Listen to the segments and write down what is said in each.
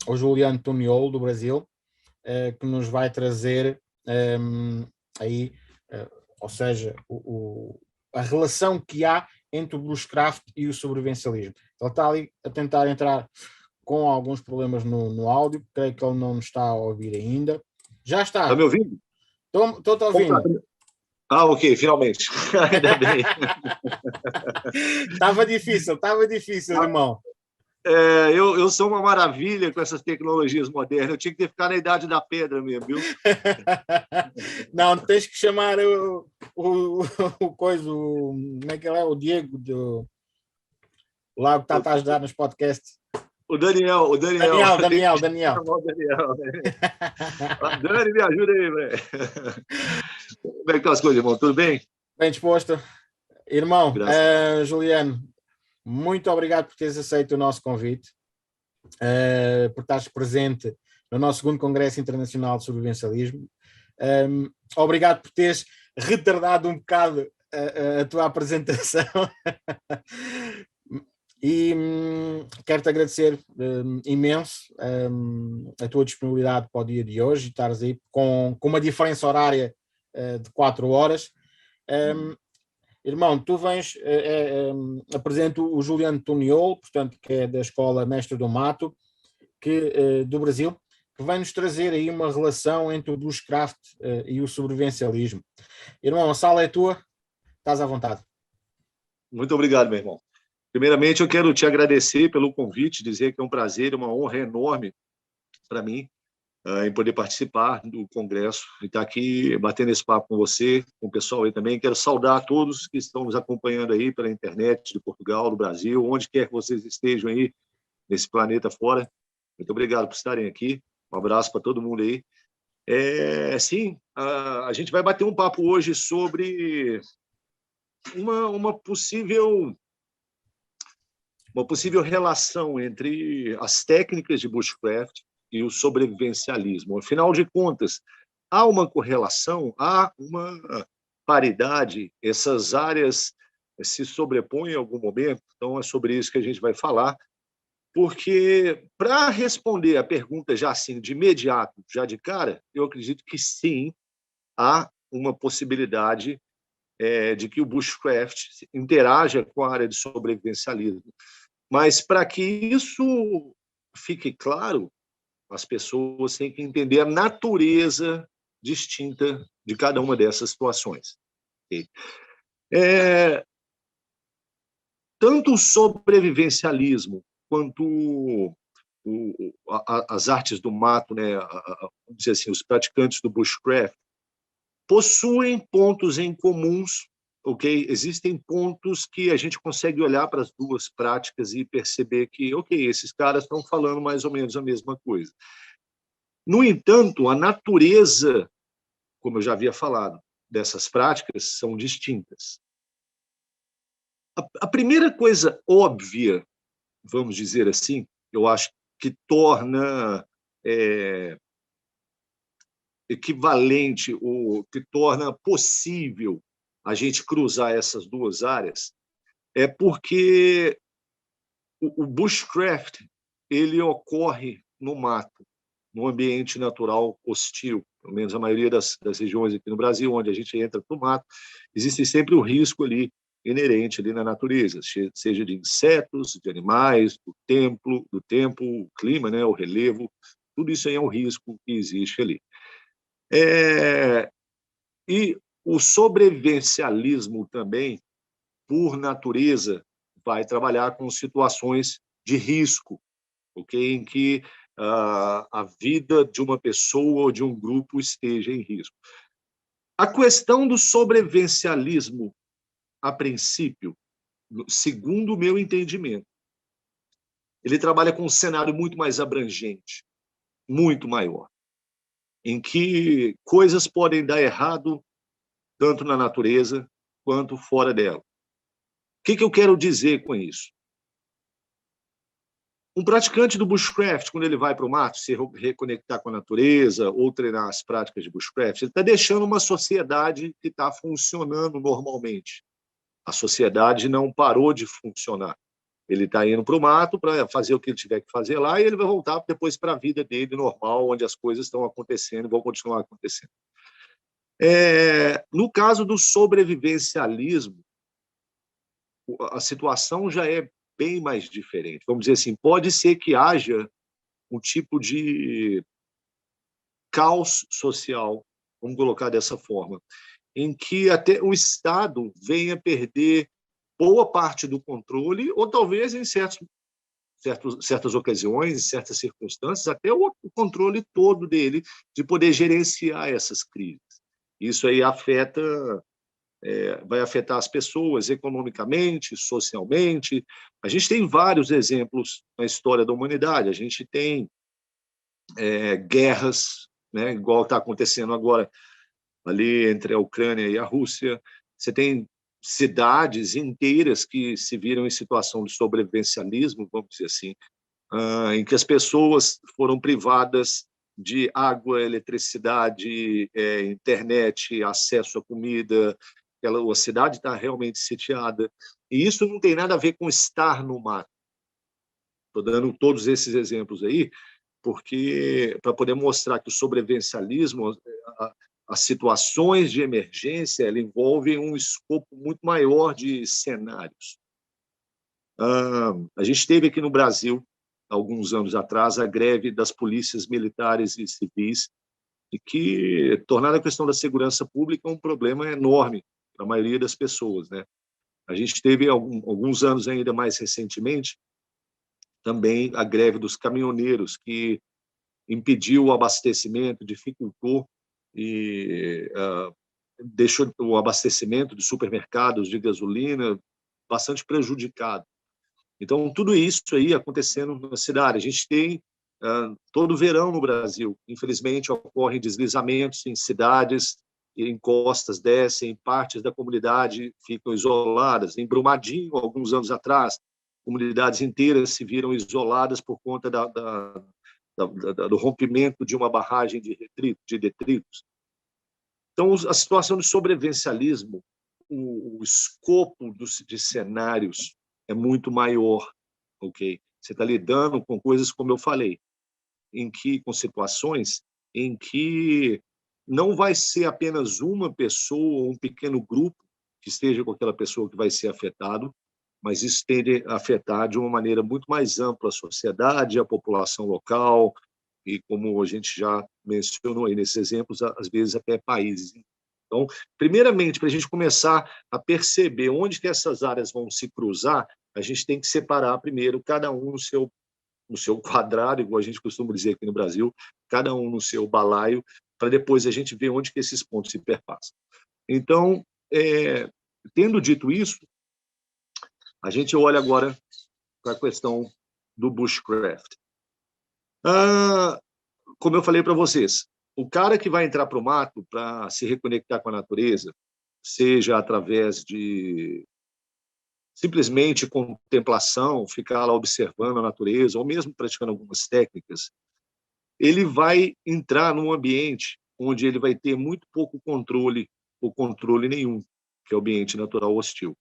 o Juliano Toniolo, do Brasil, que nos vai trazer aí, ou seja, a relação que há entre o bushcraft e o sobrevivencialismo. Ele está ali a tentar entrar com alguns problemas no áudio, creio que ele não nos está a ouvir ainda. Já está. Está me ouvindo? Estou-te ouvindo. Ok, finalmente. Ainda bem. Estava difícil, irmão. Eu sou uma maravilha com essas tecnologias modernas. Eu tinha que ter ficado na idade da pedra mesmo, viu? Não, tens que chamar o coisa, como é que ele é? O Diego, lá que está a ajudar nos podcasts. O Daniel. Daniel. Dani, me ajuda aí, velho. Como é que estão as coisas, irmão? Tudo bem? Bem disposto. Irmão, Juliano, muito obrigado por teres aceito o nosso convite, por estares presente no nosso segundo Congresso Internacional de Sobrevivencialismo. Obrigado por teres retardado um bocado a tua apresentação. E quero-te agradecer imenso a tua disponibilidade para o dia de hoje e estares aí com uma diferença horária de 4 horas. Irmão, tu vens, apresento o Juliano Toniolo, portanto, que é da Escola Mestre do Mato, do Brasil, que vai nos trazer aí uma relação entre o bushcraft e o sobrevivencialismo. Irmão, a sala é tua, estás à vontade. Muito obrigado, meu irmão. Primeiramente, eu quero te agradecer pelo convite, dizer que é um prazer, uma honra enorme para mim em poder participar do congresso e estar aqui batendo esse papo com você, com o pessoal aí também. Quero saudar a todos que estão nos acompanhando aí pela internet de Portugal, do Brasil, onde quer que vocês estejam aí nesse planeta fora. Muito obrigado por estarem aqui. Um abraço para todo mundo aí. Sim, a gente vai bater um papo hoje sobre uma possível relação entre as técnicas de bushcraft e o sobrevivencialismo. Afinal de contas, há uma correlação, há uma paridade, essas áreas se sobrepõem em algum momento, então é sobre isso que a gente vai falar, porque para responder a pergunta já assim, de imediato, já de cara, eu acredito que sim, há uma possibilidade de que o bushcraft interaja com a área de sobrevivencialismo. Mas, para que isso fique claro, as pessoas têm que entender a natureza distinta de cada uma dessas situações. Okay? Tanto o sobrevivencialismo quanto as artes do mato, né, vamos dizer assim, os praticantes do bushcraft, possuem pontos em comuns, ok? Existem pontos que a gente consegue olhar para as duas práticas e perceber que, ok, esses caras estão falando mais ou menos a mesma coisa. No entanto, a natureza, como eu já havia falado, dessas práticas são distintas. A primeira coisa óbvia, vamos dizer assim, eu acho que torna equivalente ou que torna possível a gente cruzar essas duas áreas é porque o bushcraft ele ocorre no mato, no ambiente natural hostil, pelo menos a maioria das regiões aqui no Brasil, onde a gente entra para o mato, existe sempre o risco ali inerente ali na natureza, seja de insetos, de animais, do tempo, o clima, né, o relevo, tudo isso aí é um risco que existe ali. E o sobrevivencialismo também, por natureza, vai trabalhar com situações de risco, okay? Em que a vida de uma pessoa ou de um grupo esteja em risco. A questão do sobrevivencialismo, a princípio, segundo o meu entendimento, ele trabalha com um cenário muito mais abrangente, muito maior, em que coisas podem dar errado tanto na natureza quanto fora dela. O que eu quero dizer com isso? Um praticante do bushcraft, quando ele vai para o mato, se reconectar com a natureza ou treinar as práticas de bushcraft, ele está deixando uma sociedade que está funcionando normalmente. A sociedade não parou de funcionar. Ele está indo para o mato para fazer o que ele tiver que fazer lá e ele vai voltar depois para a vida dele normal, onde as coisas estão acontecendo e vão continuar acontecendo. No caso do sobrevivencialismo, a situação já é bem mais diferente. Vamos dizer assim, pode ser que haja um tipo de caos social, vamos colocar dessa forma, em que até o Estado venha perder boa parte do controle, ou talvez em certas ocasiões, em certas circunstâncias, até o controle todo dele, de poder gerenciar essas crises. Isso aí vai afetar as pessoas economicamente, socialmente. A gente tem vários exemplos na história da humanidade. A gente tem guerras, né, igual está acontecendo agora ali entre a Ucrânia e a Rússia. Você tem cidades inteiras que se viram em situação de sobrevivencialismo, vamos dizer assim, em que as pessoas foram privadas de água, eletricidade, internet, acesso à comida. A cidade está realmente sitiada. E isso não tem nada a ver com estar no mato. Estou dando todos esses exemplos aí, porque para poder mostrar que o sobrevivencialismo, as situações de emergência, ela envolve um escopo muito maior de cenários. A gente teve aqui no Brasil, alguns anos atrás, a greve das polícias militares e civis, e que tornaram a questão da segurança pública um problema enorme para a maioria das pessoas, né? A gente teve, alguns anos ainda mais recentemente, também a greve dos caminhoneiros, que impediu o abastecimento, dificultou e deixou o abastecimento de supermercados de gasolina bastante prejudicado. Então, tudo isso aí acontecendo na cidade. A gente tem todo verão no Brasil. Infelizmente, ocorrem deslizamentos em cidades, em costas descem, partes da comunidade ficam isoladas. Em Brumadinho, alguns anos atrás, comunidades inteiras se viram isoladas por conta do rompimento de uma barragem de detritos. Então, a situação de sobrevivencialismo, o escopo de cenários é muito maior, ok? Você está lidando com coisas, como eu falei, com situações em que não vai ser apenas uma pessoa, um pequeno grupo que esteja com aquela pessoa que vai ser afetado, mas isso tende a afetar de uma maneira muito mais ampla a sociedade, a população local, e como a gente já mencionou aí nesses exemplos, às vezes até países. Então, primeiramente, para a gente começar a perceber onde que essas áreas vão se cruzar, a gente tem que separar primeiro cada um no seu quadrado, igual a gente costuma dizer aqui no Brasil, cada um no seu balaio, para depois a gente ver onde que esses pontos se perpassam. Então, tendo dito isso, a gente olha agora para a questão do bushcraft. Como eu falei para vocês, o cara que vai entrar para o mato para se reconectar com a natureza, seja através de simplesmente contemplação, ficar lá observando a natureza, ou mesmo praticando algumas técnicas, ele vai entrar num ambiente onde ele vai ter muito pouco controle, ou controle nenhum, que é o ambiente natural hostil.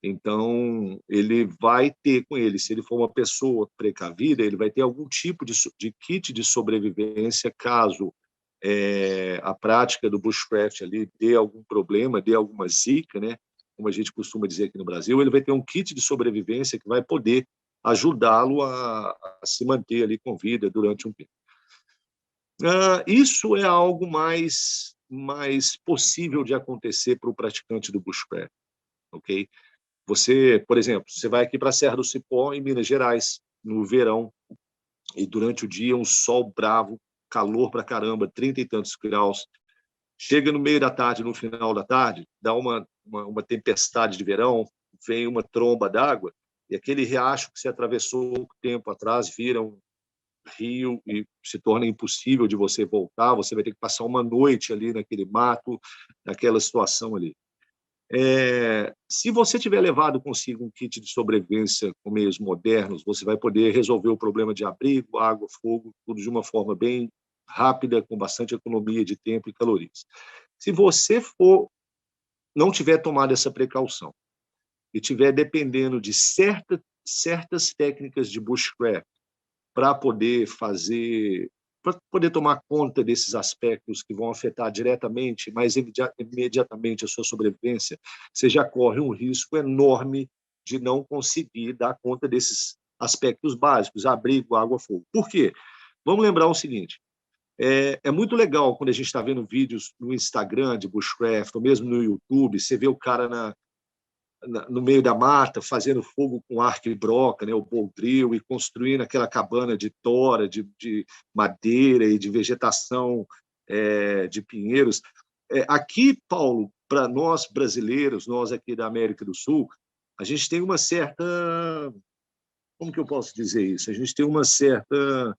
Então, ele vai ter com ele, se ele for uma pessoa precavida, ele vai ter algum tipo de kit de sobrevivência caso a prática do bushcraft ali dê algum problema, dê alguma zica, né? Como a gente costuma dizer aqui no Brasil, ele vai ter um kit de sobrevivência que vai poder ajudá-lo a se manter ali com vida durante um tempo. Isso é algo mais possível de acontecer para o praticante do bushcraft, ok? Você, por exemplo, você vai aqui para a Serra do Cipó, em Minas Gerais, no verão, e durante o dia um sol bravo, calor para caramba, 30 e tantos graus. Chega no meio da tarde, no final da tarde, dá uma tempestade de verão, vem uma tromba d'água, e aquele riacho que você atravessou pouco tempo atrás vira um rio e se torna impossível de você voltar, você vai ter que passar uma noite ali naquele mato, naquela situação ali. Se você tiver levado consigo um kit de sobrevivência com meios modernos, você vai poder resolver o problema de abrigo, água, fogo, tudo de uma forma bem rápida, com bastante economia de tempo e calorias. Se você não tiver tomado essa precaução e tiver dependendo de certa certas técnicas de bushcraft para poder tomar conta desses aspectos que vão afetar diretamente, mas imediatamente a sua sobrevivência, você já corre um risco enorme de não conseguir dar conta desses aspectos básicos, abrigo, água, fogo. Por quê? Vamos lembrar o seguinte, é muito legal quando a gente está vendo vídeos no Instagram de bushcraft, ou mesmo no YouTube, você vê o cara no meio da mata, fazendo fogo com arco e broca, né, o boldril, e construindo aquela cabana de tora, de madeira e de vegetação de pinheiros. Aqui, Paulo, para nós brasileiros, nós aqui da América do Sul, a gente tem uma certa... Como que eu posso dizer isso? A gente tem uma certa...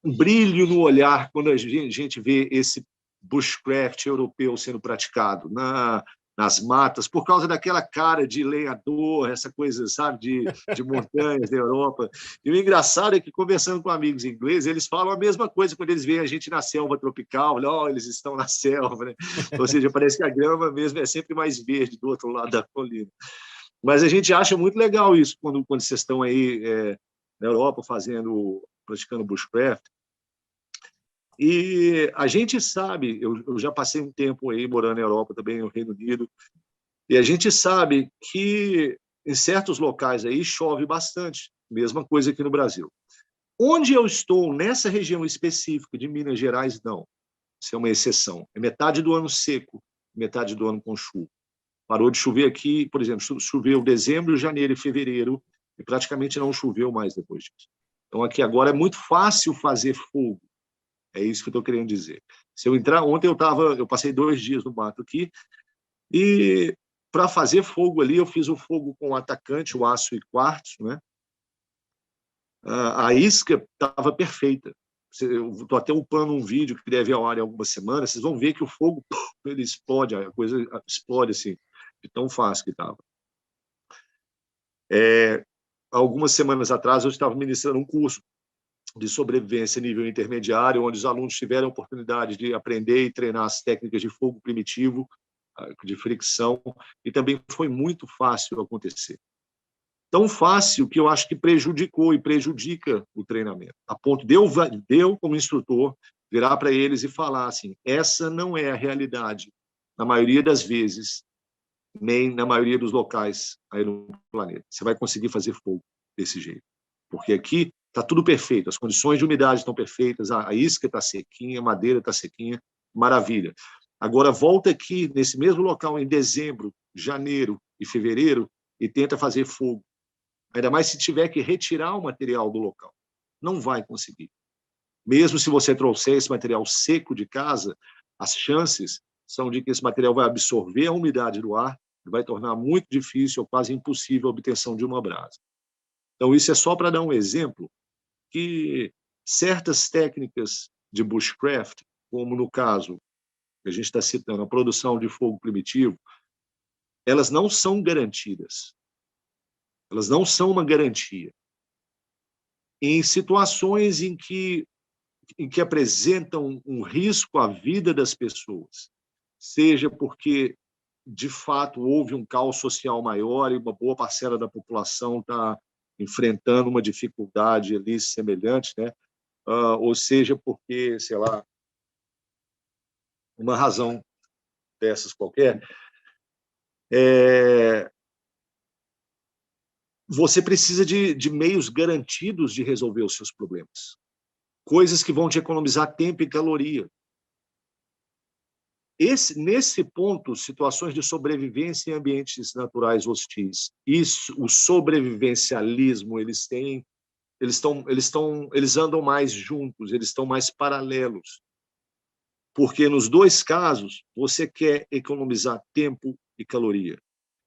um brilho no olhar quando a gente vê esse bushcraft europeu sendo praticado nas matas, por causa daquela cara de lenhador, essa coisa, sabe, de montanhas da Europa. E o engraçado é que, conversando com amigos ingleses, eles falam a mesma coisa quando eles veem a gente na selva tropical, olha, eles estão na selva, né? Ou seja, parece que a grama mesmo é sempre mais verde do outro lado da colina. Mas a gente acha muito legal isso, quando vocês estão aí na Europa praticando bushcraft. E a gente sabe, eu já passei um tempo aí morando na Europa, também no Reino Unido, e a gente sabe que em certos locais aí chove bastante, mesma coisa aqui no Brasil. Onde eu estou, nessa região específica de Minas Gerais, não. Isso é uma exceção. É metade do ano seco, metade do ano com chuva. Parou de chover aqui, por exemplo, choveu dezembro, janeiro e fevereiro, e praticamente não choveu mais depois disso. Então, aqui agora é muito fácil fazer fogo. É isso que eu estou querendo dizer. Se eu entrar, ontem eu passei 2 dias no mato aqui, e para fazer fogo ali, eu fiz o fogo com o atacante, o aço e quartzo, né? A isca estava perfeita. Eu estou até upando um vídeo que deve ir ao ar em algumas semanas, vocês vão ver que o fogo, ele explode, a coisa explode assim, de tão fácil que estava. Algumas semanas atrás, eu estava ministrando um curso de sobrevivência nível intermediário, onde os alunos tiveram a oportunidade de aprender e treinar as técnicas de fogo primitivo, de fricção, e também foi muito fácil acontecer. Tão fácil que eu acho que prejudicou e prejudica o treinamento, a ponto de eu como instrutor, virar para eles e falar assim, essa não é a realidade, na maioria das vezes, nem na maioria dos locais aí no planeta. Você vai conseguir fazer fogo desse jeito, porque aqui está tudo perfeito, as condições de umidade estão perfeitas, a isca está sequinha, a madeira está sequinha, maravilha. Agora, volta aqui, nesse mesmo local, em dezembro, janeiro e fevereiro, e tenta fazer fogo. Ainda mais se tiver que retirar o material do local. Não vai conseguir. Mesmo se você trouxer esse material seco de casa, as chances são de que esse material vai absorver a umidade do ar e vai tornar muito difícil ou quase impossível a obtenção de uma brasa. Então, isso é só para dar um exemplo que certas técnicas de bushcraft, como no caso que a gente está citando, a produção de fogo primitivo, elas não são garantidas. Elas não são uma garantia. Em situações em que apresentam um risco à vida das pessoas, seja porque, de fato, houve um caos social maior e uma boa parcela da população está enfrentando uma dificuldade ali semelhante, né? Ou seja, porque, sei lá, uma razão dessas qualquer, você precisa de meios garantidos de resolver os seus problemas. Coisas que vão te economizar tempo e caloria. Nesse ponto, situações de sobrevivência em ambientes naturais hostis e o sobrevivencialismo, eles andam mais juntos, eles estão mais paralelos. Porque nos dois casos, você quer economizar tempo e caloria.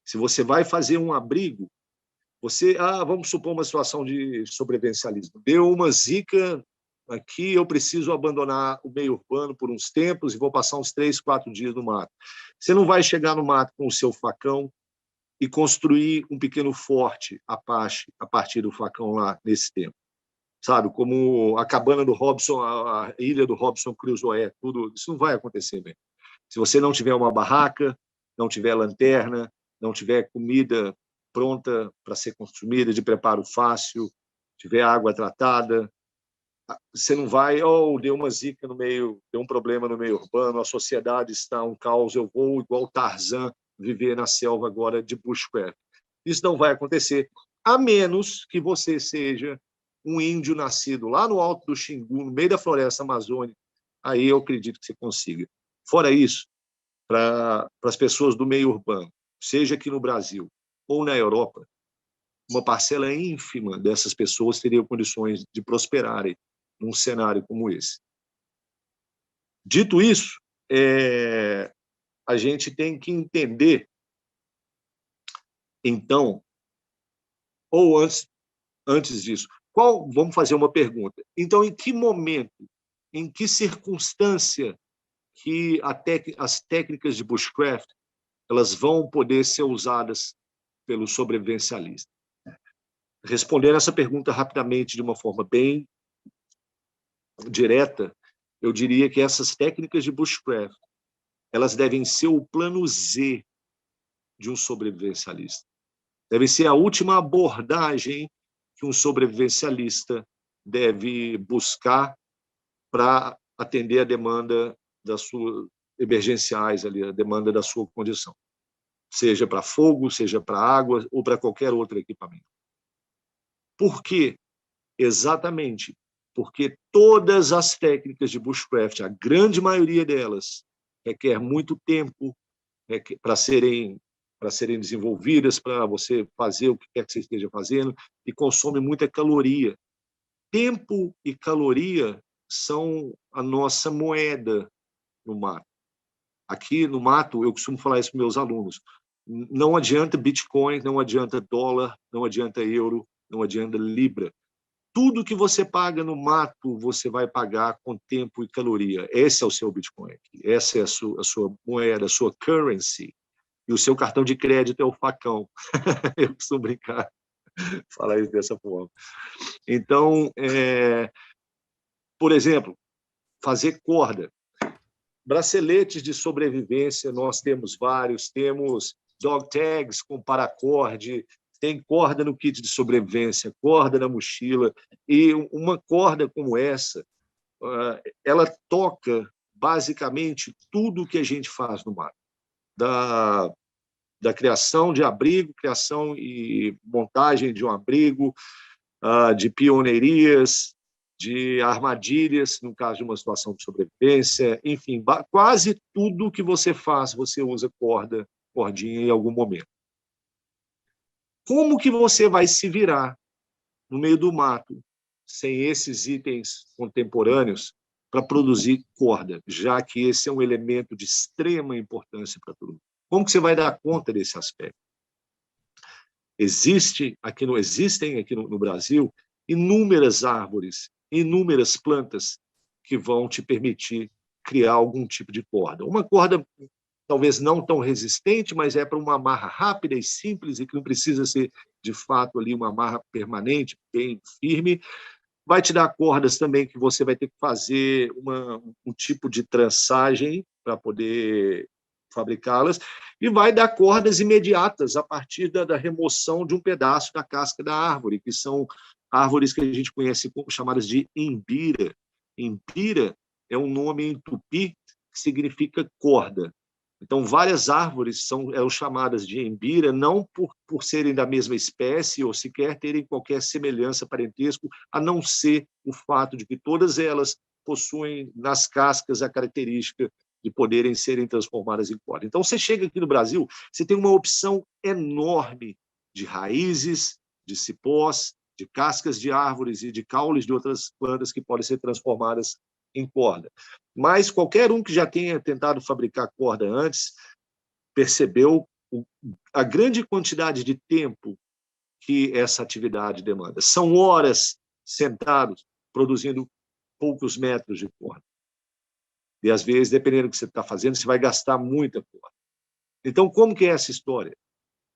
Se você vai fazer um abrigo, vamos supor uma situação de sobrevivencialismo. Deu uma zika aqui, eu preciso abandonar o meio urbano por uns tempos e vou passar uns 3, 4 dias no mato. Você não vai chegar no mato com o seu facão e construir um pequeno forte Apache a partir do facão lá nesse tempo. Sabe, como a cabana do Robson, a ilha do Robson Crusoe, tudo, isso não vai acontecer mesmo. Se você não tiver uma barraca, não tiver lanterna, não tiver comida pronta para ser consumida, de preparo fácil, tiver água tratada. Você não vai, deu uma zica no meio, deu um problema no meio urbano, a sociedade está um caos, eu vou, igual Tarzan, viver na selva agora de bushcraft. Isso não vai acontecer, a menos que você seja um índio nascido lá no alto do Xingu, no meio da floresta amazônica. Aí eu acredito que você consiga. Fora isso, para as pessoas do meio urbano, seja aqui no Brasil ou na Europa, uma parcela ínfima dessas pessoas teria condições de prosperarem num cenário como esse. Dito isso, a gente tem que entender, então, ou antes disso, vamos fazer uma pergunta. Então, em que momento, em que circunstância que as técnicas de bushcraft elas vão poder ser usadas pelo sobrevivencialista? Respondendo essa pergunta rapidamente, de uma forma bem direta, eu diria que essas técnicas de bushcraft elas devem ser o plano Z de um sobrevivencialista. Deve ser a última abordagem que um sobrevivencialista deve buscar para atender a demanda das suas emergenciais, ali, a demanda da sua condição, seja para fogo, seja para água ou para qualquer outro equipamento. Por quê? Exatamente porque todas as técnicas de bushcraft, a grande maioria delas, requer muito tempo para serem desenvolvidas, para você fazer o que quer que você esteja fazendo, e consome muita caloria. Tempo e caloria são a nossa moeda no mato. Aqui no mato, eu costumo falar isso para meus alunos, não adianta Bitcoin, não adianta dólar, não adianta euro, não adianta libra. Tudo que você paga no mato, você vai pagar com tempo e caloria. Esse é o seu Bitcoin. Essa é a sua moeda, a sua currency. E o seu cartão de crédito é o facão. Eu costumo brincar, falar isso dessa forma. Então, por exemplo, fazer corda. Braceletes de sobrevivência, nós temos vários. Temos dog tags com paracorde, tem corda no kit de sobrevivência, corda na mochila, e uma corda como essa, ela toca basicamente tudo que a gente faz no mato, da criação de abrigo, criação e montagem de um abrigo, de pioneirias, de armadilhas, no caso de uma situação de sobrevivência, enfim, quase tudo que você faz, você usa cordinha em algum momento. Como que você vai se virar no meio do mato sem esses itens contemporâneos para produzir corda, já que esse é um elemento de extrema importância para todo mundo? Como que você vai dar conta desse aspecto? Existem aqui no Brasil inúmeras árvores, inúmeras plantas que vão te permitir criar algum tipo de corda. Uma corda talvez não tão resistente, mas é para uma amarra rápida e simples e que não precisa ser, de fato, ali uma amarra permanente, bem firme. Vai te dar cordas também que você vai ter que fazer um tipo de trançagem para poder fabricá-las, e vai dar cordas imediatas a partir da remoção de um pedaço da casca da árvore, que são árvores que a gente conhece como chamadas de imbira. Imbira é um nome em tupi que significa corda. Então, várias árvores eram chamadas de imbira, não por serem da mesma espécie ou sequer terem qualquer semelhança, parentesco, a não ser o fato de que todas elas possuem nas cascas a característica de poderem serem transformadas em corda. Então, você chega aqui no Brasil, você tem uma opção enorme de raízes, de cipós, de cascas de árvores e de caules de outras plantas que podem ser transformadas em corda. Mas qualquer um que já tenha tentado fabricar corda antes percebeu a grande quantidade de tempo que essa atividade demanda. São horas sentados produzindo poucos metros de corda. E, às vezes, dependendo do que você está fazendo, você vai gastar muita corda. Então, como que é essa história?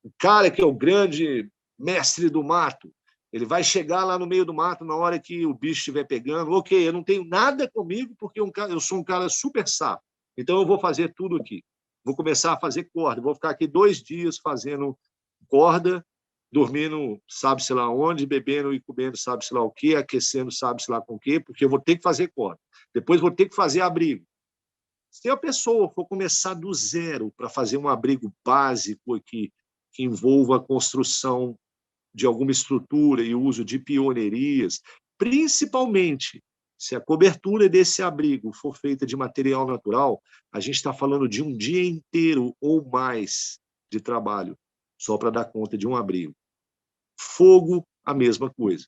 O cara que é o grande mestre do mato, ele vai chegar lá no meio do mato na hora que o bicho estiver pegando. Ok, eu não tenho nada comigo porque eu sou um cara super sapo. Então, eu vou fazer tudo aqui. Vou começar a fazer corda. Vou ficar aqui 2 dias fazendo corda dormindo sabe-se lá onde, bebendo e comendo sabe-se lá o quê, aquecendo sabe-se lá com o quê, porque eu vou ter que fazer corda. Depois vou ter que fazer abrigo. Se a pessoa for começar do zero para fazer um abrigo básico aqui, que envolva a construção de alguma estrutura e o uso de pionerias, principalmente se a cobertura desse abrigo for feita de material natural, a gente está falando de um dia inteiro ou mais de trabalho só para dar conta de um abrigo. Fogo, a mesma coisa.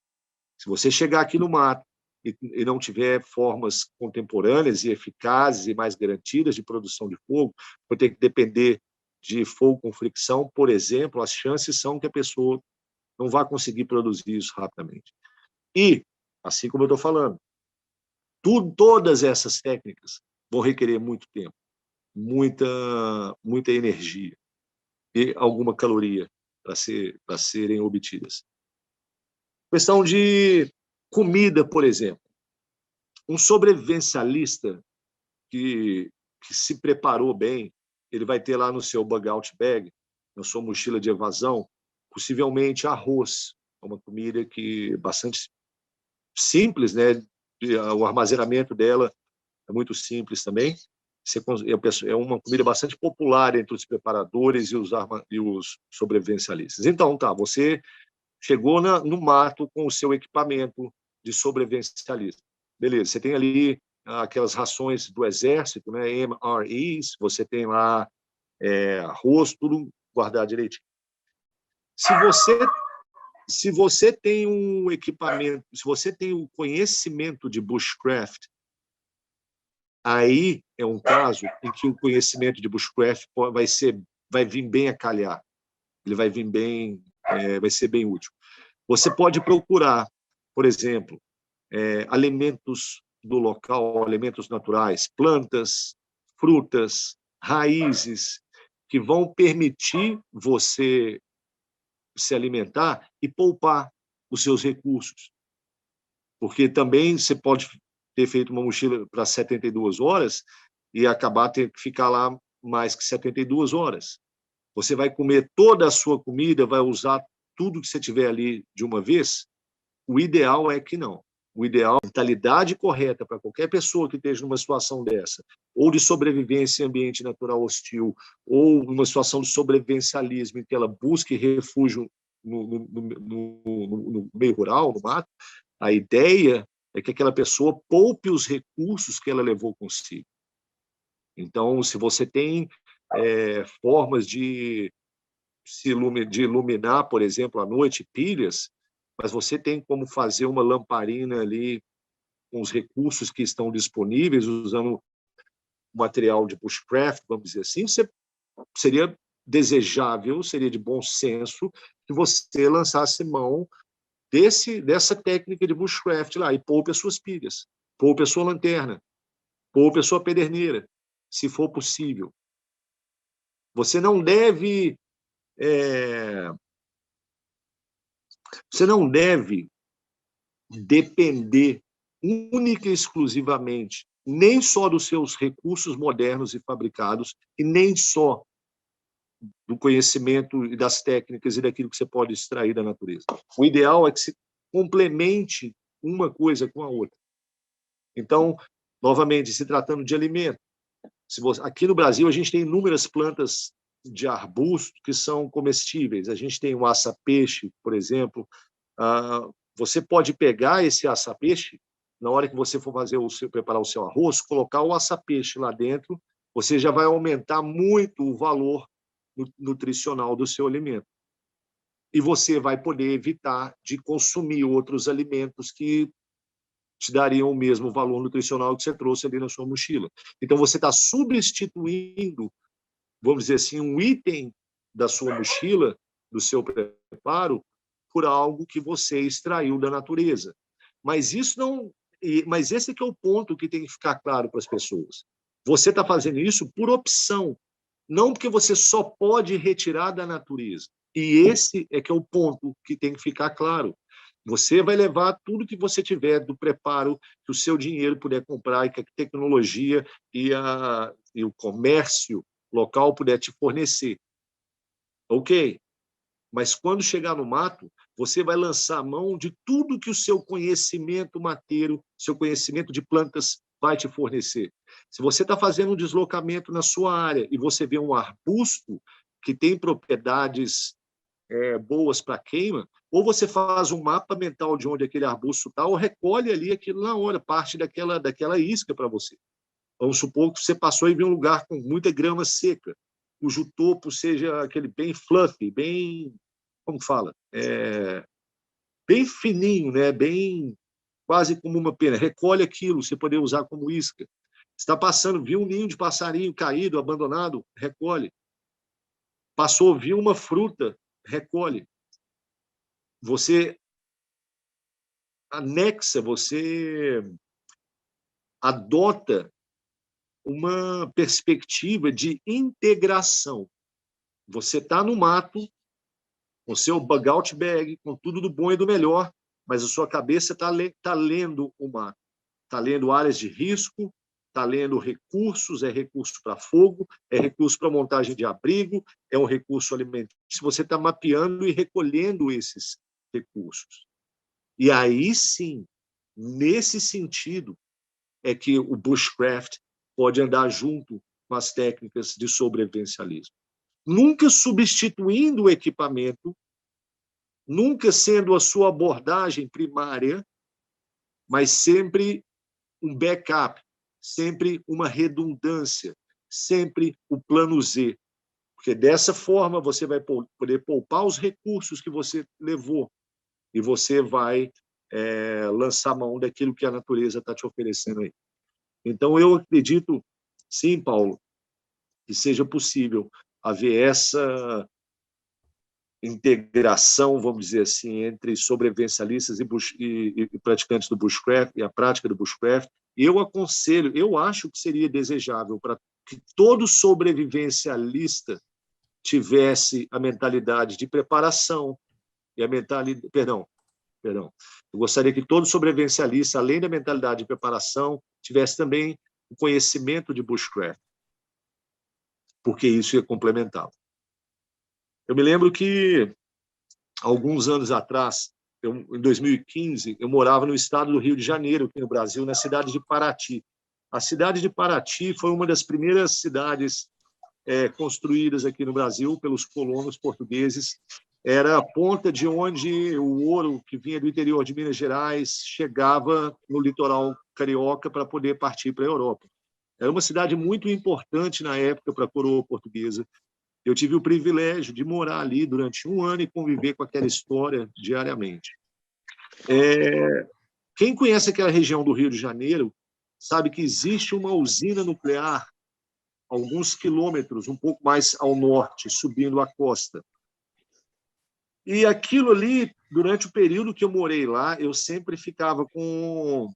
Se você chegar aqui no mato e não tiver formas contemporâneas e eficazes e mais garantidas de produção de fogo, vai ter que depender de fogo com fricção, por exemplo, as chances são que a pessoa não vai conseguir produzir isso rapidamente. E, assim como eu estou falando, todas essas técnicas vão requerer muito tempo, muita energia e alguma caloria para serem obtidas. Questão de comida, por exemplo. Um sobrevivencialista que se preparou bem, ele vai ter lá no seu bug-out bag, na sua mochila de evasão, possivelmente arroz, uma comida que é bastante simples, né? O armazenamento dela é muito simples também. É uma comida bastante popular entre os preparadores e os sobrevivencialistas. Então, tá, você chegou no mato com o seu equipamento de sobrevivencialista. Beleza, você tem ali aquelas rações do exército, né, MREs, você tem lá arroz, tudo guardado direitinho. Se você tem um equipamento, se você tem um conhecimento de bushcraft, aí é um caso em que o conhecimento de bushcraft vai vir bem a calhar. Ele vai vir bem, vai ser bem útil. Você pode procurar, por exemplo, alimentos do local, alimentos naturais, plantas, frutas, raízes, que vão permitir você se alimentar e poupar os seus recursos. Porque também você pode ter feito uma mochila para 72 horas e acabar tendo que ficar lá mais que 72 horas. Você vai comer toda a sua comida, vai usar tudo que você tiver ali de uma vez? O ideal é que não. O ideal, a mentalidade correta para qualquer pessoa que esteja numa situação dessa, ou de sobrevivência em ambiente natural hostil, ou numa situação de sobrevivencialismo, em que ela busque refúgio no meio rural, no mato, a ideia é que aquela pessoa poupe os recursos que ela levou consigo. Então, se você tem formas de iluminar, por exemplo, à noite, pilhas, mas você tem como fazer uma lamparina ali com os recursos que estão disponíveis, usando material de bushcraft, vamos dizer assim, seria desejável, seria de bom senso que você lançasse mão dessa técnica de bushcraft lá e poupe as suas pilhas, poupe a sua lanterna, poupe a sua pederneira, se for possível. Você não deve depender única e exclusivamente nem só dos seus recursos modernos e fabricados e nem só do conhecimento e das técnicas e daquilo que você pode extrair da natureza. O ideal é que se complemente uma coisa com a outra. Então, novamente, se tratando de alimento, aqui no Brasil a gente tem inúmeras plantas de arbusto que são comestíveis. A gente tem o aça-peixe, por exemplo. Você pode pegar esse aça-peixe, na hora que você for preparar o seu arroz, colocar o aça-peixe lá dentro, você já vai aumentar muito o valor nutricional do seu alimento. E você vai poder evitar de consumir outros alimentos que te dariam o mesmo valor nutricional que você trouxe ali na sua mochila. Então, você está substituindo, vamos dizer assim, um item da sua mochila, do seu preparo, por algo que você extraiu da natureza. Mas esse que é o ponto que tem que ficar claro para as pessoas. Você está fazendo isso por opção, não porque você só pode retirar da natureza. E esse é que é o ponto que tem que ficar claro. Você vai levar tudo que você tiver do preparo, que o seu dinheiro puder comprar e que a tecnologia e o comércio local puder te fornecer. Ok? Mas quando chegar no mato, você vai lançar a mão de tudo que o seu conhecimento mateiro, seu conhecimento de plantas vai te fornecer. Se você está fazendo um deslocamento na sua área e você vê um arbusto que tem propriedades boas para queima, ou você faz um mapa mental de onde aquele arbusto está, ou recolhe ali aquilo na hora, parte daquela isca para você. Vamos supor que você passou e viu um lugar com muita grama seca, cujo topo seja aquele bem fluffy, bem, como fala, bem fininho, né? Bem, quase como uma pena. Recolhe aquilo, você poder usar como isca. Está passando, viu um ninho de passarinho caído, abandonado, recolhe. Passou, viu uma fruta, recolhe. Você anexa, você adota uma perspectiva de integração. Você está no mato, com o seu bug-out bag, com tudo do bom e do melhor, mas a sua cabeça está lendo o mato, está lendo áreas de risco, está lendo recursos, é recurso para fogo, é recurso para montagem de abrigo, é um recurso alimentar. Se você está mapeando e recolhendo esses recursos. E aí sim, nesse sentido, é que o bushcraft pode andar junto com as técnicas de sobrevivencialismo. Nunca substituindo o equipamento, nunca sendo a sua abordagem primária, mas sempre um backup, sempre uma redundância, sempre o plano Z. Porque dessa forma você vai poder poupar os recursos que você levou e você vai lançar mão daquilo que a natureza está te oferecendo aí. Então, eu acredito, sim, Paulo, que seja possível haver essa integração, vamos dizer assim, entre sobrevivencialistas e praticantes do bushcraft, e a prática do bushcraft. Eu aconselho, eu acho que seria desejável para que todo sobrevivencialista tivesse a mentalidade de preparação e a mentalidade, perdão. Eu gostaria que todo sobrevivencialista, além da mentalidade de preparação, tivesse também o conhecimento de bushcraft, porque isso ia complementá-lo. Eu me lembro que, alguns anos atrás, em 2015, eu morava no estado do Rio de Janeiro, aqui no Brasil, na cidade de Paraty. A cidade de Paraty foi uma das primeiras cidades construídas aqui no Brasil pelos colonos portugueses. Era a ponta de onde o ouro que vinha do interior de Minas Gerais chegava no litoral carioca para poder partir para a Europa. Era uma cidade muito importante na época para a coroa portuguesa. Eu tive o privilégio de morar ali durante um ano e conviver com aquela história diariamente. Quem conhece aquela região do Rio de Janeiro sabe que existe uma usina nuclear alguns quilômetros, um pouco mais ao norte, subindo a costa. E aquilo ali, durante o período que eu morei lá, eu sempre ficava com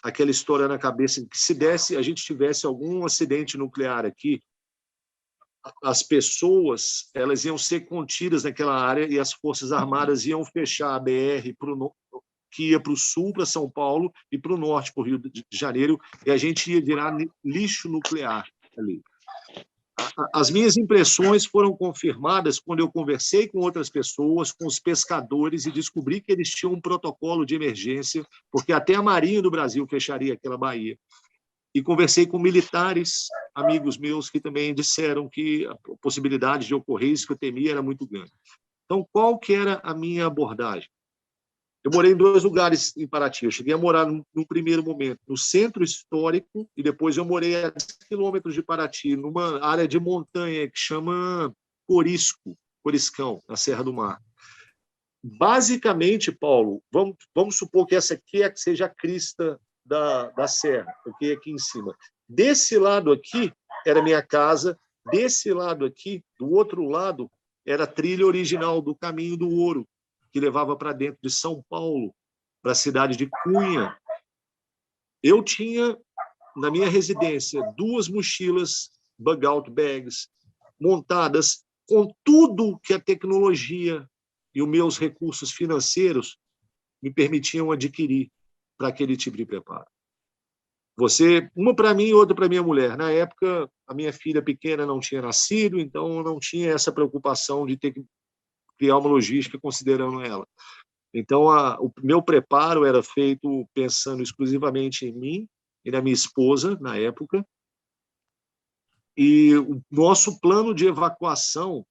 aquela história na cabeça que se a gente tivesse algum acidente nuclear aqui, as pessoas elas iam ser contidas naquela área e as Forças Armadas iam fechar a BR que ia para o sul, para São Paulo, e para o norte, para o Rio de Janeiro, e a gente ia virar lixo nuclear ali. As minhas impressões foram confirmadas quando eu conversei com outras pessoas, com os pescadores, e descobri que eles tinham um protocolo de emergência, porque até a Marinha do Brasil fecharia aquela baía. E conversei com militares, amigos meus, que também disseram que a possibilidade de ocorrer isso que eu temia era muito grande. Então, qual que era a minha abordagem? Eu morei em 2 lugares em Paraty. Eu cheguei a morar, no primeiro momento, no centro histórico, e depois eu morei a 10 quilômetros de Paraty, numa área de montanha que chama Coriscão, na Serra do Mar. Basicamente, Paulo, vamos supor que essa aqui seja a crista da serra, porque aqui em cima. Desse lado aqui era minha casa, desse lado aqui, do outro lado, era a trilha original do Caminho do Ouro, que levava para dentro de São Paulo, para a cidade de Cunha. Eu tinha, na minha residência, 2 mochilas, bug-out bags, montadas com tudo que a tecnologia e os meus recursos financeiros me permitiam adquirir para aquele tipo de preparo. Uma para mim e outra para minha mulher. Na época, a minha filha pequena não tinha nascido, então eu não tinha essa preocupação de ter que criar uma logística considerando ela. Então, o meu preparo era feito pensando exclusivamente em mim e na minha esposa, na época, e o nosso plano de evacuação,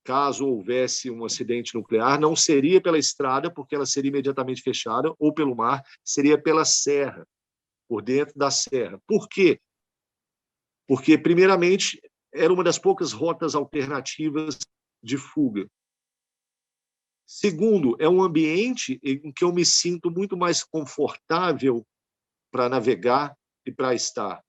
caso houvesse um acidente nuclear, não seria pela estrada, porque ela seria imediatamente fechada, ou pelo mar, seria pela serra, por dentro da serra. Por quê? Porque, primeiramente, era uma das poucas rotas alternativas de fuga. Segundo, é um ambiente em que eu me sinto muito mais confortável para navegar e para estar.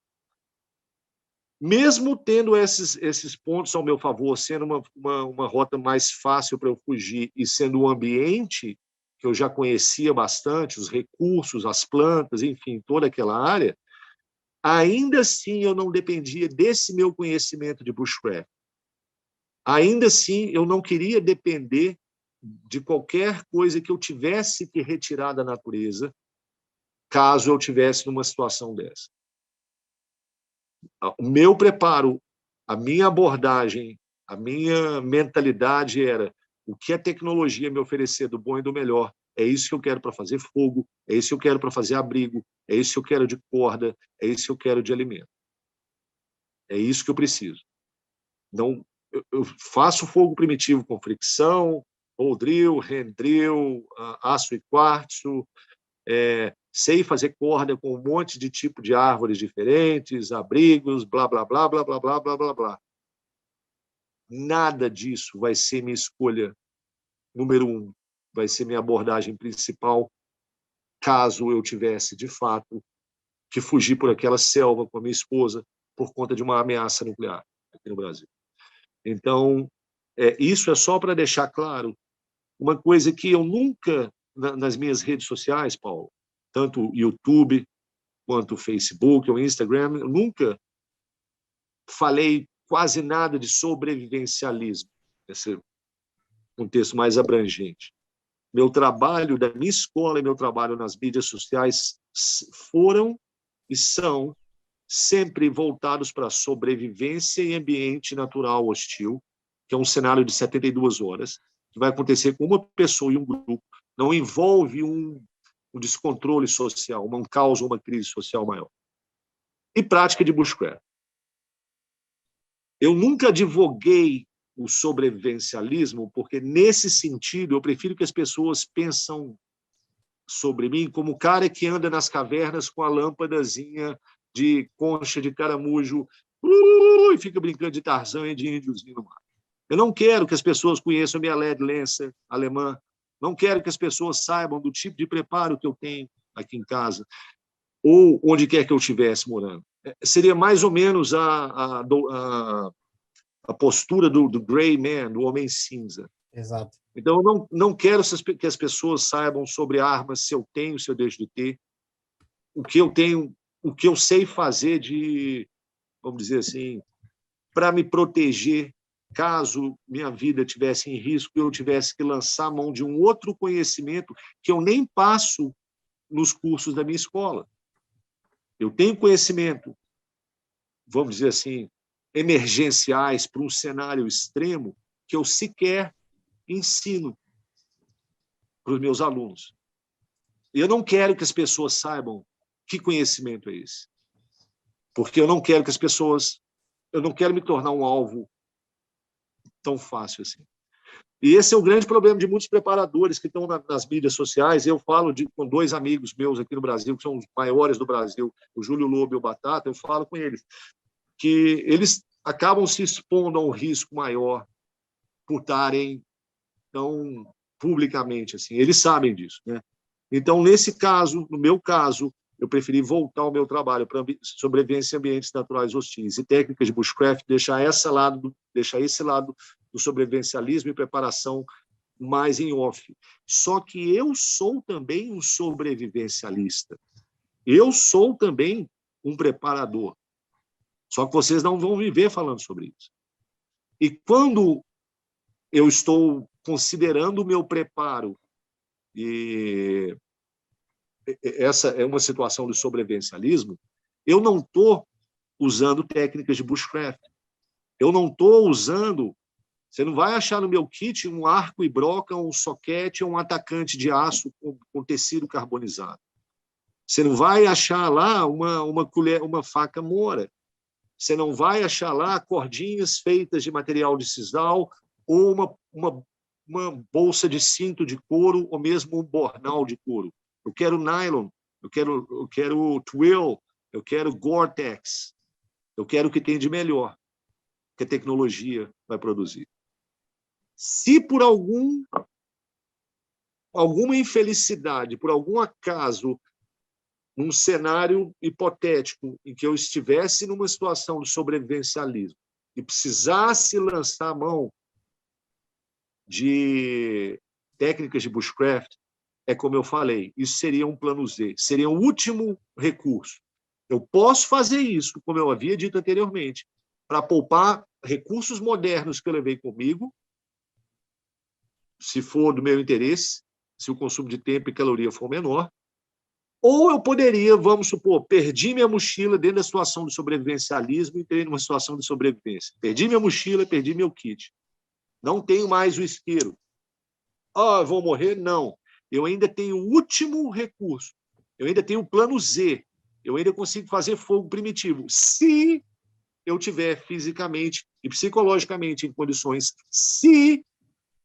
Mesmo tendo esses pontos ao meu favor, sendo uma rota mais fácil para eu fugir e sendo um ambiente que eu já conhecia bastante, os recursos, as plantas, enfim, toda aquela área, ainda assim eu não dependia desse meu conhecimento de bushcraft. Ainda assim, eu não queria depender de qualquer coisa que eu tivesse que retirar da natureza, caso eu tivesse numa situação dessa. O meu preparo, a minha abordagem, a minha mentalidade era o que a tecnologia me oferecer do bom e do melhor. É isso que eu quero para fazer fogo, é isso que eu quero para fazer abrigo, é isso que eu quero de corda, é isso que eu quero de alimento. É isso que eu preciso. Não, eu faço fogo primitivo com fricção, ou drill, hand drill, aço e quartzo, sei fazer corda com um monte de tipo de árvores diferentes, abrigos, blá, blá, blá, blá, blá, blá, blá, blá, blá. Nada disso vai ser minha escolha número 1, vai ser minha abordagem principal, caso eu tivesse, de fato, que fugir por aquela selva com a minha esposa por conta de uma ameaça nuclear aqui no Brasil. Então, isso é só para deixar claro uma coisa que eu nunca, nas minhas redes sociais, Paulo, tanto YouTube quanto Facebook ou Instagram, eu nunca falei quase nada de sobrevivencialismo, nesse contexto mais abrangente. Meu trabalho da minha escola e meu trabalho nas mídias sociais foram e são sempre voltados para a sobrevivência em ambiente natural hostil, que é um cenário de 72 horas, que vai acontecer com uma pessoa e um grupo, não envolve um descontrole social, um caos ou uma crise social maior. E prática de bushcraft. Eu nunca advoguei o sobrevivencialismo, porque, nesse sentido, eu prefiro que as pessoas pensam sobre mim como o cara que anda nas cavernas com a lâmpadazinha de concha de caramujo e fica brincando de Tarzan e de índiozinho no mar. Eu não quero que as pessoas conheçam a minha LED Lancer alemã, não quero que as pessoas saibam do tipo de preparo que eu tenho aqui em casa, ou onde quer que eu estivesse morando. Seria mais ou menos a postura do Gray Man, do Homem Cinza. Exato. Então, eu não quero que as pessoas saibam sobre armas, se eu tenho, se eu deixo de ter, o que eu tenho, o que eu sei fazer de, vamos dizer assim, para me proteger caso minha vida estivesse em risco e eu tivesse que lançar a mão de um outro conhecimento que eu nem passo nos cursos da minha escola. Eu tenho conhecimento, vamos dizer assim, emergenciais para um cenário extremo que eu sequer ensino para os meus alunos. E eu não quero que as pessoas saibam que conhecimento é esse. Porque eu não quero que as pessoas... Eu não quero me tornar um alvo tão fácil assim. E esse é o grande problema de muitos preparadores que estão nas mídias sociais. Eu falo com 2 amigos meus aqui no Brasil, que são os maiores do Brasil, o Júlio Lobo e o Batata, eu falo com eles, que eles acabam se expondo a um risco maior por estarem tão publicamente assim. Eles sabem disso, né? Então, nesse caso, no meu caso, eu preferi voltar ao meu trabalho para sobrevivência em ambientes naturais hostis e técnicas de bushcraft, deixar esse lado do sobrevivencialismo e preparação mais em off. Só que eu sou também um sobrevivencialista. Eu sou também um preparador. Só que vocês não vão me ver falando sobre isso. E quando eu estou considerando o meu preparo, e essa é uma situação de sobrevivencialismo, eu não estou usando técnicas de bushcraft. Eu não estou usando Você não vai achar no meu kit um arco e broca, um soquete ou um atacante de aço com tecido carbonizado. Você não vai achar lá uma colher, uma faca Mora. Você não vai achar lá cordinhas feitas de material de sisal ou uma bolsa de cinto de couro ou mesmo um bornal de couro. Eu quero nylon, eu quero twill, eu quero Gore-Tex. Eu quero o que tem de melhor que a tecnologia vai produzir. Se por alguma infelicidade, por algum acaso, num cenário hipotético em que eu estivesse numa situação de sobrevivencialismo e precisasse lançar a mão de técnicas de bushcraft, é como eu falei, isso seria um plano Z, seria o último recurso. Eu posso fazer isso, como eu havia dito anteriormente, para poupar recursos modernos que eu levei comigo, se for do meu interesse, se o consumo de tempo e caloria for menor, ou eu poderia, vamos supor, perdi minha mochila dentro da situação de sobrevivencialismo e entrei numa situação de sobrevivência. Perdi minha mochila, perdi meu kit. Não tenho mais o isqueiro. Vou morrer? Não. Eu ainda tenho o último recurso. Eu ainda tenho o plano Z. Eu ainda consigo fazer fogo primitivo. Se eu tiver fisicamente e psicologicamente em condições, se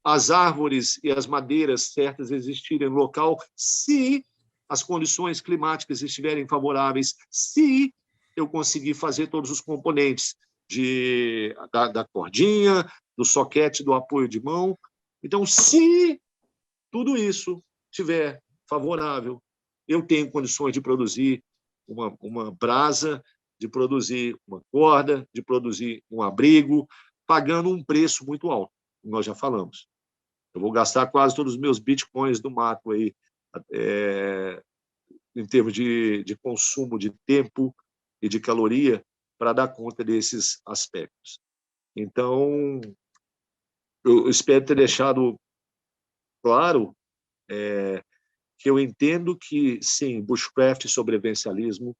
as árvores e as madeiras certas existirem no local, se as condições climáticas estiverem favoráveis, se eu conseguir fazer todos os componentes da cordinha, do soquete, do apoio de mão. Então, se tudo isso estiver favorável, eu tenho condições de produzir uma brasa, de produzir uma corda, de produzir um abrigo, pagando um preço muito alto, como nós já falamos. Eu vou gastar quase todos os meus bitcoins do mato aí, em termos de consumo de tempo e de caloria, para dar conta desses aspectos. Então, eu espero ter deixado claro que eu entendo que, sim, bushcraft e sobrevivencialismo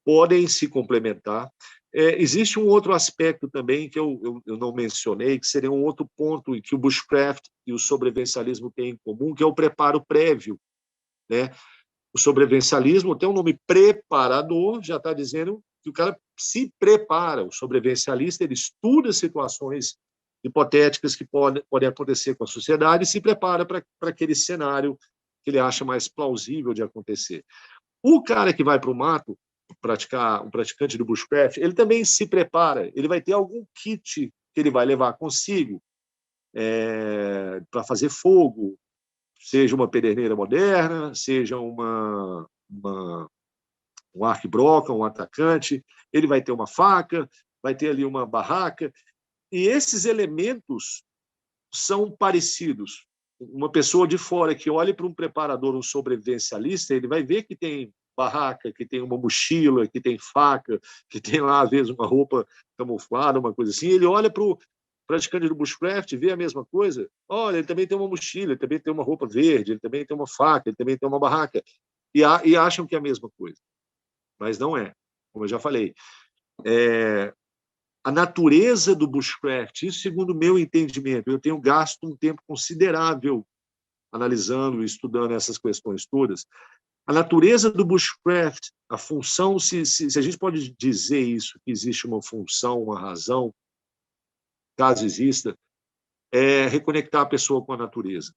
podem se complementar. Existe um outro aspecto também que eu não mencionei, que seria um outro ponto em que o bushcraft e o sobrevivencialismo têm em comum, que é o preparo prévio, né? O sobrevivencialismo tem um nome preparador, já está dizendo que o cara se prepara. O sobrevivencialista ele estuda situações hipotéticas que podem acontecer com a sociedade e se prepara para aquele cenário que ele acha mais plausível de acontecer. O cara que vai para o mato praticar, um praticante do bushcraft, ele também se prepara, ele vai ter algum kit que ele vai levar consigo para fazer fogo, seja uma pederneira moderna, seja um arco e broca, um atacante, ele vai ter uma faca, vai ter ali uma barraca, e esses elementos são parecidos. Uma pessoa de fora que olhe para um preparador, um sobrevivencialista, ele vai ver que tem barraca, que tem uma mochila, que tem faca, que tem lá, às vezes, uma roupa camuflada, uma coisa assim. Ele olha para o praticante do bushcraft, vê a mesma coisa. Olha, ele também tem uma mochila, ele também tem uma roupa verde, ele também tem uma faca, ele também tem uma barraca. E acham que é a mesma coisa. Mas não é, como eu já falei. A natureza do bushcraft, isso segundo o meu entendimento, eu tenho gasto um tempo considerável analisando e estudando essas questões todas. A natureza do bushcraft, a função, se a gente pode dizer isso, que existe uma função, uma razão, caso exista, é reconectar a pessoa com a natureza.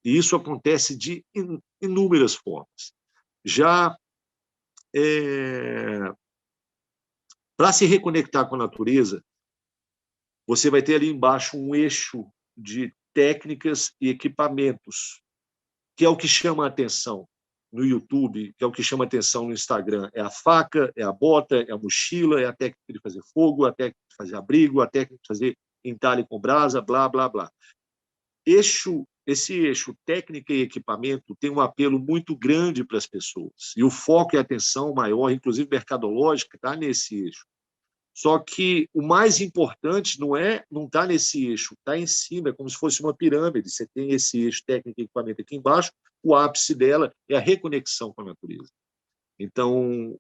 E isso acontece de inúmeras formas. Já para se reconectar com a natureza, você vai ter ali embaixo um eixo de técnicas e equipamentos, que é o que chama a atenção no YouTube, que é o que chama a atenção no Instagram. É a faca, é a bota, é a mochila, é a técnica de fazer fogo, a técnica de fazer abrigo, a técnica de fazer entalhe com brasa, blá, blá, blá. Esse eixo técnica e equipamento tem um apelo muito grande para as pessoas. E o foco e a atenção maior, inclusive mercadológica, está nesse eixo. Só que o mais importante não está nesse eixo, está em cima, é como se fosse uma pirâmide. Você tem esse eixo técnico e equipamento aqui embaixo, o ápice dela é a reconexão com a natureza. Então,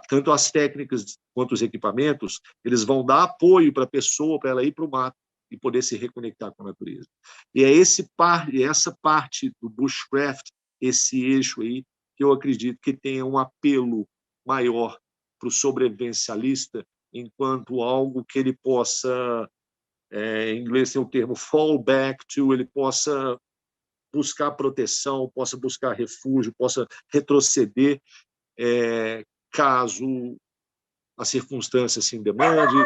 tanto as técnicas quanto os equipamentos, eles vão dar apoio para a pessoa, para ela ir para o mato e poder se reconectar com a natureza. E é essa parte do bushcraft, esse eixo aí, que eu acredito que tenha um apelo maior para o sobrevivencialista, enquanto algo que ele possa, em inglês tem o termo fall back to, ele possa buscar proteção, possa buscar refúgio, possa retroceder caso a circunstância assim demande,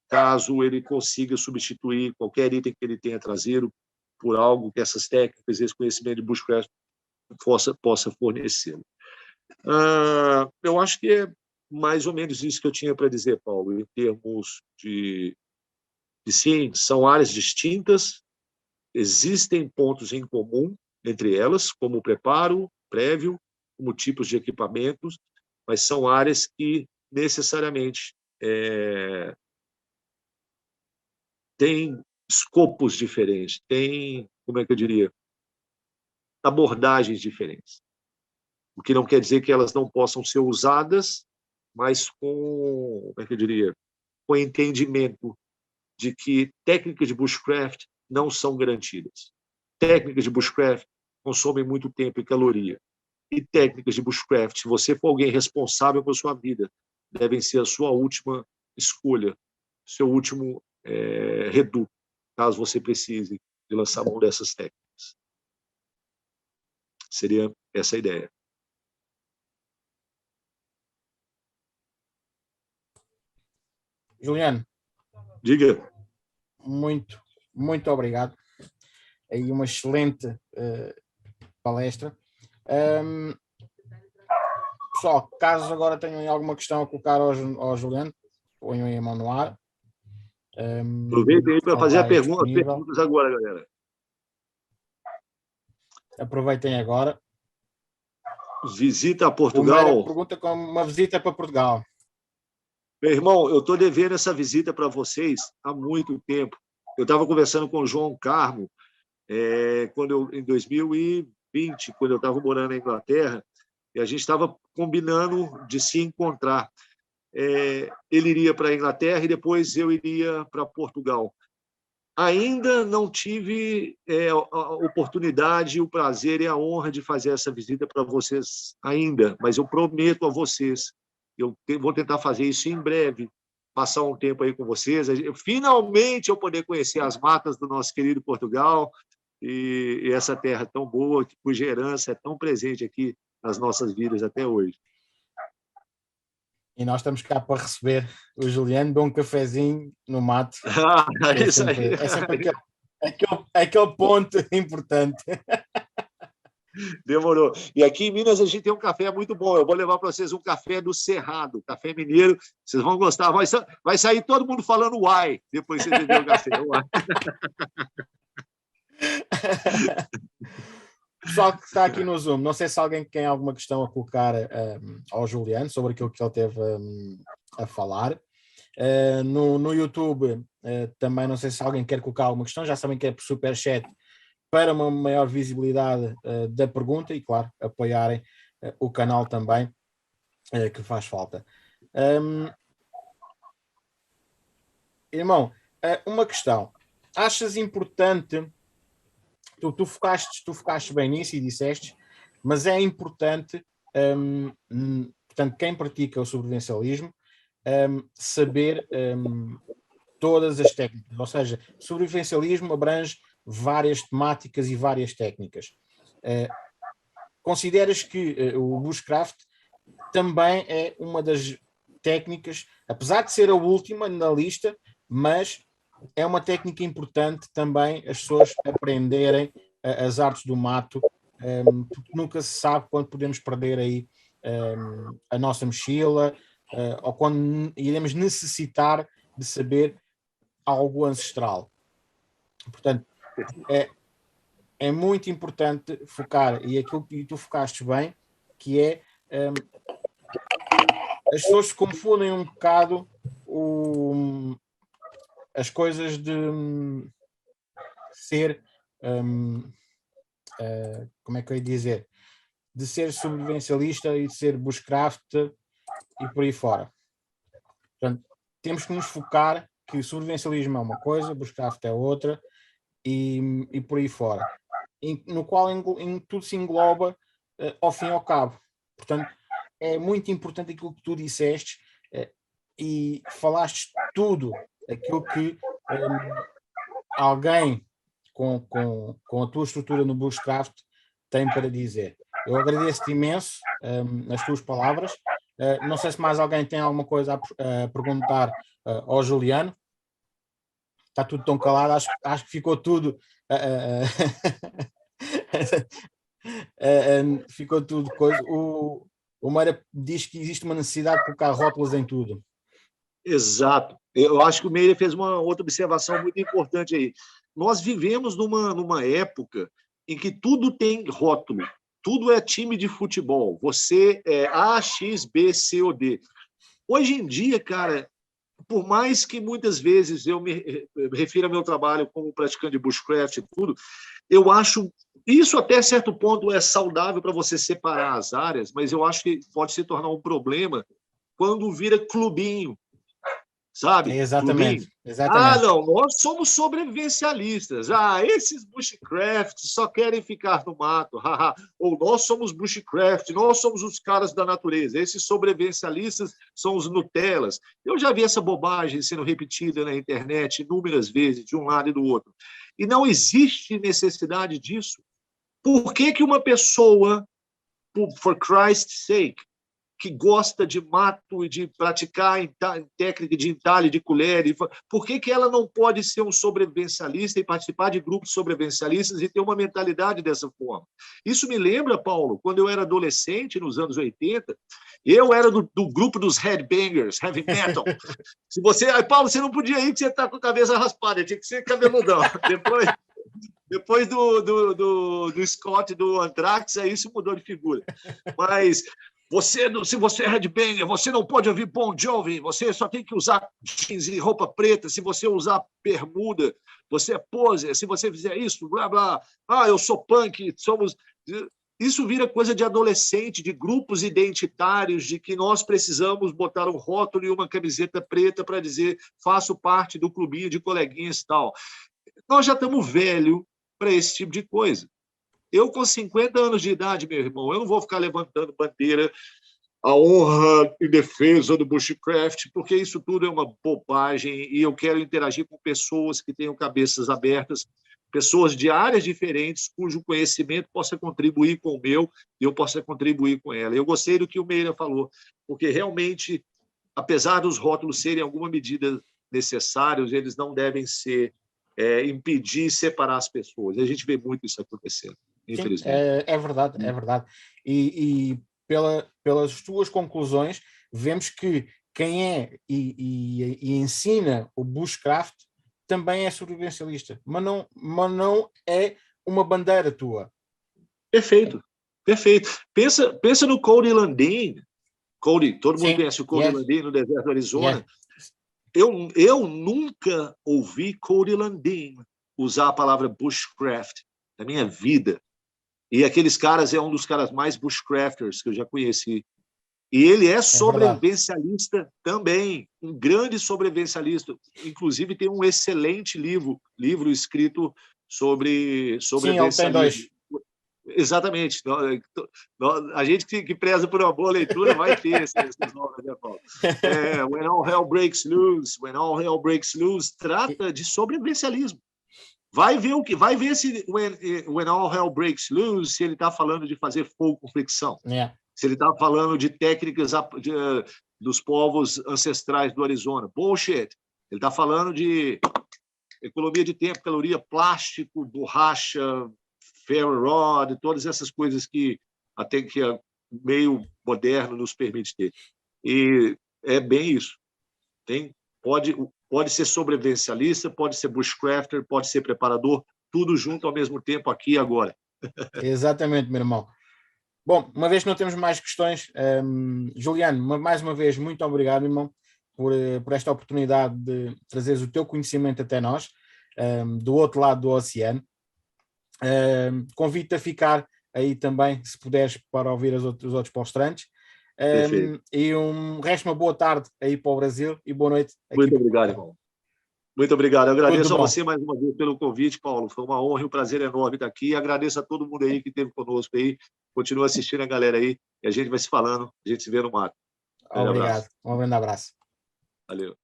caso ele consiga substituir qualquer item que ele tenha trazido por algo que essas técnicas, esse conhecimento de bushcraft possa fornecer. Eu acho que é mais ou menos isso que eu tinha para dizer, Paulo, em termos de sim, são áreas distintas, existem pontos em comum entre elas, como o preparo prévio, como tipos de equipamentos, mas são áreas que necessariamente têm escopos diferentes, têm, como é que eu diria, abordagens diferentes. O que não quer dizer que elas não possam ser usadas, mas com, como é que eu diria, com entendimento de que técnicas de bushcraft não são garantidas. Técnicas de bushcraft consomem muito tempo e caloria. E técnicas de bushcraft, se você for alguém responsável por sua vida, devem ser a sua última escolha, seu último reduto, caso você precise de lançar mão dessas técnicas. Seria essa a ideia. Juliano, diga. Muito obrigado. Aí uma excelente palestra. Pessoal, caso agora tenham alguma questão a colocar ao Juliano, ponham aí a mão no ar. Aproveitem aí para fazer perguntas agora, galera. Aproveitem agora. Visita a Portugal. Pergunta como uma visita para Portugal. Meu irmão, eu estou devendo essa visita para vocês há muito tempo. Eu estava conversando com o João Carmo em 2020, quando eu estava morando na Inglaterra, e a gente estava combinando de se encontrar. Ele iria para a Inglaterra e depois eu iria para Portugal. Ainda não tive a oportunidade, o prazer e a honra de fazer essa visita para vocês ainda, mas eu prometo a vocês, eu vou tentar fazer isso em breve, passar um tempo aí com vocês, finalmente eu poder conhecer as matas do nosso querido Portugal e essa terra tão boa, cuja herança é tão presente aqui nas nossas vidas até hoje. E nós estamos cá para receber o Juliano, beber um cafezinho no mato. É sempre aquele ponto importante. Demorou. E aqui em Minas a gente tem um café muito bom. Eu vou levar para vocês um café do Cerrado, café mineiro. Vocês vão gostar. Vai sair todo mundo falando uai, depois vocês beberem o café. Uai. Pessoal que está aqui no Zoom, não sei se alguém tem alguma questão a colocar ao Juliano sobre aquilo que ele teve a falar. No YouTube também não sei se alguém quer colocar alguma questão, já sabem que é por Superchat para uma maior visibilidade da pergunta e, claro, apoiarem o canal também, que faz falta. Irmão, uma questão. Achas importante... Tu focaste bem nisso e disseste, mas é importante, portanto, quem pratica o sobrevivencialismo, saber todas as técnicas, ou seja, o sobrevivencialismo abrange várias temáticas e várias técnicas. Consideras que o bushcraft também é uma das técnicas, apesar de ser a última na lista, mas é uma técnica importante também as pessoas aprenderem as artes do mato, porque nunca se sabe quando podemos perder aí a nossa mochila, ou quando iremos necessitar de saber algo ancestral. Portanto, é muito importante focar, e aquilo que tu focaste bem, que é as pessoas se confundem um bocado as coisas de ser como é que eu ia dizer, de ser sobrevivencialista e de ser bushcraft, e por aí fora. Portanto, temos que nos focar que sobrevivencialismo é uma coisa, bushcraft é outra, e por aí fora, no qual tudo se engloba ao fim e ao cabo. Portanto, é muito importante aquilo que tu disseste e falaste tudo aquilo que alguém com a tua estrutura no bushcraft tem para dizer. Eu agradeço-te imenso as tuas palavras. Não sei se mais alguém tem alguma coisa a perguntar ao Juliano. Está tudo tão calado, acho que ficou tudo ficou tudo coisa. O Meira diz que existe uma necessidade de colocar rótulos em tudo. Exato. Eu acho que o Meira fez uma outra observação muito importante aí. Nós vivemos numa época em que tudo tem rótulo, tudo é time de futebol. Você é A, X, B, C ou D. Hoje em dia, cara, por mais que muitas vezes eu me refira ao meu trabalho como praticante de bushcraft e tudo, eu acho isso até certo ponto é saudável para você separar as áreas, mas eu acho que pode se tornar um problema quando vira clubinho, sabe? Exatamente. Clubinho. Exatamente. Não, nós somos sobrevivencialistas. Esses bushcraft só querem ficar no mato. Ou nós somos bushcraft, nós somos os caras da natureza. Esses sobrevivencialistas são os Nutellas. Eu já vi essa bobagem sendo repetida na internet inúmeras vezes, de um lado e do outro. E não existe necessidade disso. Por que uma pessoa, for Christ's sake, que gosta de mato e de praticar técnica de entalhe de colher, por que ela não pode ser um sobrevivencialista e participar de grupos sobrevivencialistas e ter uma mentalidade dessa forma? Isso me lembra, Paulo, quando eu era adolescente, nos anos 80, eu era do grupo dos headbangers, heavy metal. Se você, Paulo, você não podia ir que você está com a cabeça raspada, tinha que ser cabeludão. Depois do Scott, do Anthrax, aí isso mudou de figura. Mas se você é headbanger, você não pode ouvir Bon Jovi, você só tem que usar jeans e roupa preta, se você usar bermuda, você é poser, se você fizer isso, blá, blá. Eu sou punk, somos... Isso vira coisa de adolescente, de grupos identitários, de que nós precisamos botar um rótulo e uma camiseta preta para dizer faço parte do clubinho de coleguinhas e tal. Nós já estamos velhos para esse tipo de coisa. Eu, com 50 anos de idade, meu irmão, eu não vou ficar levantando bandeira, a honra e defesa do bushcraft, porque isso tudo é uma bobagem e eu quero interagir com pessoas que tenham cabeças abertas, pessoas de áreas diferentes, cujo conhecimento possa contribuir com o meu e eu possa contribuir com ela. Eu gostei do que o Meira falou, porque realmente, apesar dos rótulos serem em alguma medida necessários, eles não devem ser impedir, separar as pessoas. A gente vê muito isso acontecendo, infelizmente. Sim, é verdade, é verdade. E pelas tuas conclusões, vemos que quem é e ensina o bushcraft também é sobrevivencialista, mas não é uma bandeira tua. Perfeito, perfeito. Pensa no Cody Landin. Todo mundo conhece o Cody Landin no deserto do Arizona. Eu nunca ouvi Cody Landin usar a palavra bushcraft na minha vida. E aqueles caras é um dos caras mais bushcrafters que eu já conheci. E ele é sobrevivencialista também, um grande sobrevivencialista. Inclusive tem um excelente livro escrito sobre sobrevivencialismo. Exatamente. A gente que preza por uma boa leitura vai ter esses nomes, né, Paulo? When All Hell Breaks Loose trata de sobrevivencialismo. Vai ver se When All Hell Breaks Loose, se ele está falando de fazer fogo com fricção. Se ele está falando de técnicas dos povos ancestrais do Arizona. Bullshit. Ele está falando de economia de tempo, caloria, plástico, borracha, ferro rod, todas essas coisas que até que o meio moderno nos permite ter. E é bem isso. Pode ser sobrevivencialista, pode ser bushcrafter, pode ser preparador, tudo junto ao mesmo tempo aqui e agora. Exatamente, meu irmão. Bom, uma vez que não temos mais questões, Juliano, mais uma vez, muito obrigado, irmão, por esta oportunidade de trazeres o teu conhecimento até nós, do outro lado do oceano. Convido-te a ficar aí também, se puderes, para ouvir os outros palestrantes. E resto uma boa tarde aí para o Brasil e boa noite. Muito obrigado, irmão. Muito obrigado. Eu agradeço a bom. você mais uma vez pelo convite, Paulo. Foi uma honra e um prazer enorme estar aqui. E agradeço a todo mundo aí que esteve conosco aí. Continua assistindo a galera aí e a gente vai se falando. A gente se vê no mar. Obrigado. Um grande abraço. Valeu.